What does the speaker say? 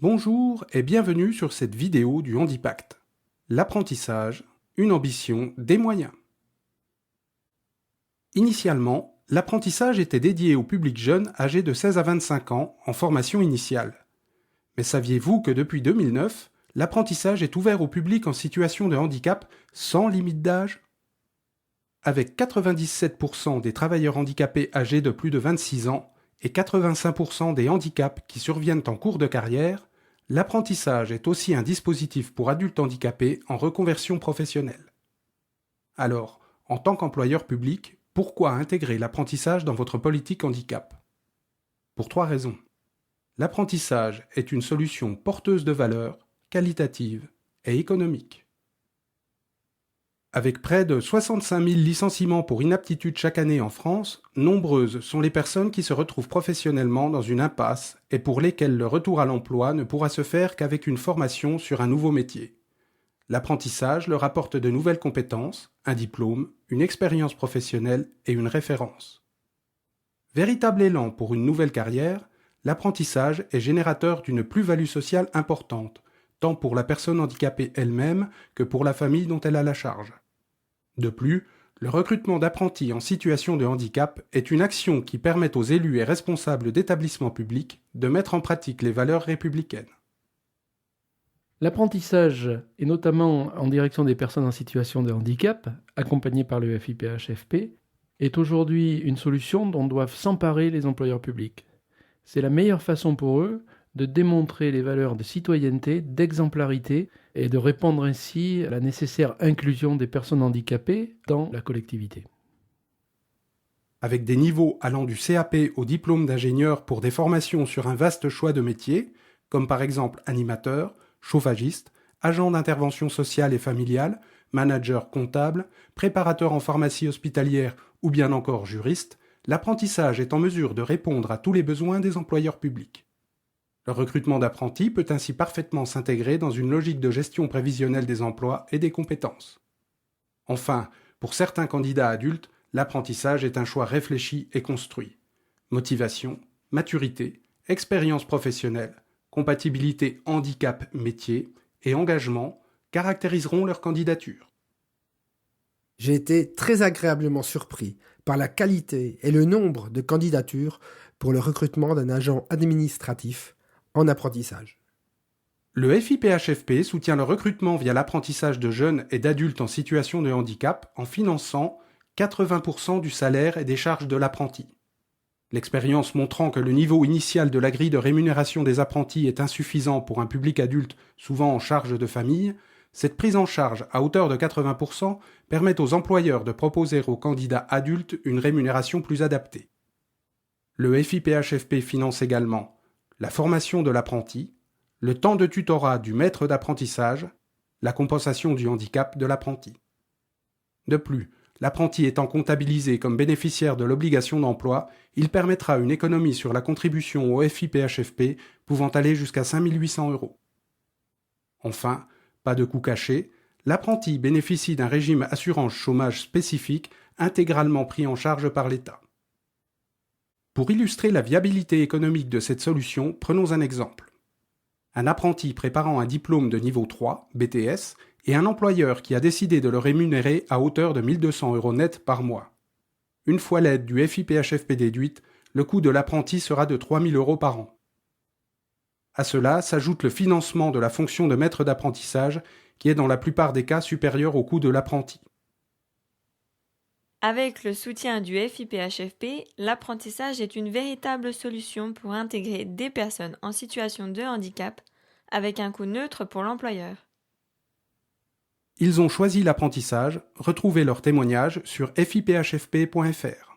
Bonjour et bienvenue sur cette vidéo du Handipact. L'apprentissage, une ambition, des moyens. Initialement, l'apprentissage était dédié au public jeune âgé de 16 à 25 ans en formation initiale. Mais saviez-vous que depuis 2009, l'apprentissage est ouvert au public en situation de handicap sans limite d'âge ? Avec 97% des travailleurs handicapés âgés de plus de 26 ans et 85% des handicaps qui surviennent en cours de carrière, l'apprentissage est aussi un dispositif pour adultes handicapés en reconversion professionnelle. Alors, en tant qu'employeur public, pourquoi intégrer l'apprentissage dans votre politique handicap ? Pour 3 raisons. L'apprentissage est une solution porteuse de valeur, qualitative et économique. Avec près de 65 000 licenciements pour inaptitude chaque année en France, nombreuses sont les personnes qui se retrouvent professionnellement dans une impasse et pour lesquelles le retour à l'emploi ne pourra se faire qu'avec une formation sur un nouveau métier. L'apprentissage leur apporte de nouvelles compétences, un diplôme, une expérience professionnelle et une référence. Véritable élan pour une nouvelle carrière, l'apprentissage est générateur d'une plus-value sociale importante, tant pour la personne handicapée elle-même que pour la famille dont elle a la charge. De plus, le recrutement d'apprentis en situation de handicap est une action qui permet aux élus et responsables d'établissements publics de mettre en pratique les valeurs républicaines. L'apprentissage, et notamment en direction des personnes en situation de handicap, accompagnées par le FIPHFP, est aujourd'hui une solution dont doivent s'emparer les employeurs publics. C'est la meilleure façon pour eux de démontrer les valeurs de citoyenneté, d'exemplarité et de répondre ainsi à la nécessaire inclusion des personnes handicapées dans la collectivité. Avec des niveaux allant du CAP au diplôme d'ingénieur pour des formations sur un vaste choix de métiers, comme par exemple animateur, chauffagiste, agent d'intervention sociale et familiale, manager comptable, préparateur en pharmacie hospitalière ou bien encore juriste, l'apprentissage est en mesure de répondre à tous les besoins des employeurs publics. Le recrutement d'apprentis peut ainsi parfaitement s'intégrer dans une logique de gestion prévisionnelle des emplois et des compétences. Enfin, pour certains candidats adultes, l'apprentissage est un choix réfléchi et construit. Motivation, maturité, expérience professionnelle, compatibilité handicap-métier et engagement caractériseront leur candidature. J'ai été très agréablement surpris par la qualité et le nombre de candidatures pour le recrutement d'un agent administratif en apprentissage. Le FIPHFP soutient le recrutement via l'apprentissage de jeunes et d'adultes en situation de handicap en finançant 80% du salaire et des charges de l'apprenti. L'expérience montrant que le niveau initial de la grille de rémunération des apprentis est insuffisant pour un public adulte souvent en charge de famille, cette prise en charge à hauteur de 80% permet aux employeurs de proposer aux candidats adultes une rémunération plus adaptée. Le FIPHFP finance également la formation de l'apprenti, le temps de tutorat du maître d'apprentissage, la compensation du handicap de l'apprenti. De plus, l'apprenti étant comptabilisé comme bénéficiaire de l'obligation d'emploi, il permettra une économie sur la contribution au FIPHFP pouvant aller jusqu'à 5 800 €. Enfin, pas de coût caché, l'apprenti bénéficie d'un régime assurance chômage spécifique intégralement pris en charge par l'État. Pour illustrer la viabilité économique de cette solution, prenons un exemple. Un apprenti préparant un diplôme de niveau 3, BTS, et un employeur qui a décidé de le rémunérer à hauteur de 1 200 € net par mois. Une fois l'aide du FIPHFP déduite, le coût de l'apprenti sera de 3 000 € par an. À cela s'ajoute le financement de la fonction de maître d'apprentissage, qui est dans la plupart des cas supérieur au coût de l'apprenti. Avec le soutien du FIPHFP, l'apprentissage est une véritable solution pour intégrer des personnes en situation de handicap avec un coût neutre pour l'employeur. Ils ont choisi l'apprentissage, retrouvez leurs témoignages sur fiphfp.fr.